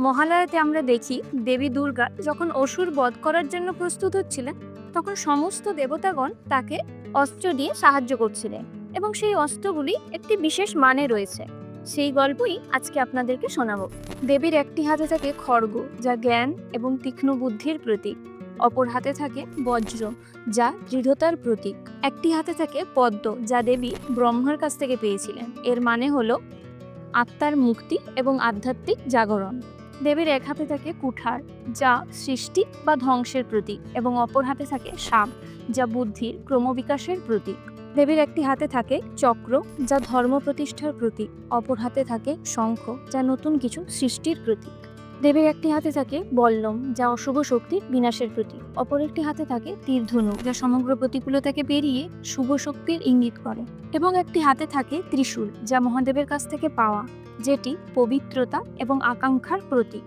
মহালয়াতে আমরা দেখি দেবী দুর্গা যখন অসুর বধ করার জন্য প্রস্তুত হচ্ছিলেন, তখন সমস্ত দেবতাগণ তাকে অস্ত্র দিয়ে সাহায্য করছিলেন এবং সেই অস্ত্রগুলি একটি বিশেষ মানে রয়েছে। সেই গল্পই আজকে আপনাদেরকে শোনাবো। দেবীর একটি হাতে থাকে খড়গ, যা জ্ঞান এবং তীক্ষ্ণ বুদ্ধির প্রতীক। অপর হাতে থাকে বজ্র, যা দৃঢ়তার প্রতীক। একটি হাতে থাকে পদ্ম, যা দেবী ব্রহ্মার কাছ থেকে পেয়েছিলেন। এর মানে হলো আত্মার মুক্তি এবং আধ্যাত্মিক জাগরণ। দেবীর এক হাতে থাকে কুঠার, যা সৃষ্টি বা ধ্বংসের প্রতীক, এবং অপর হাতে থাকে শাম, যা বুদ্ধির ক্রমবিকাশের প্রতীক। দেবীর একটি হাতে থাকে চক্র, যা ধর্ম প্রতিষ্ঠার প্রতীক। অপর হাতে থাকে শঙ্খ, যা নতুন কিছু সৃষ্টির প্রতীক। দেবীর একটি হাতে থাকে বল্লম, যা অশুভ শক্তির বিনাশের প্রতীক। অপর একটি হাতে থাকে তীরধনু, যা সমগ্র প্রতিকূলতাকে পেরিয়ে শুভ শক্তির ইঙ্গিত করে। এবং একটি হাতে থাকে ত্রিশূল, যা মহাদেবের কাছ থেকে পাওয়া, যেটি পবিত্রতা এবং আকাঙ্ক্ষার প্রতীক।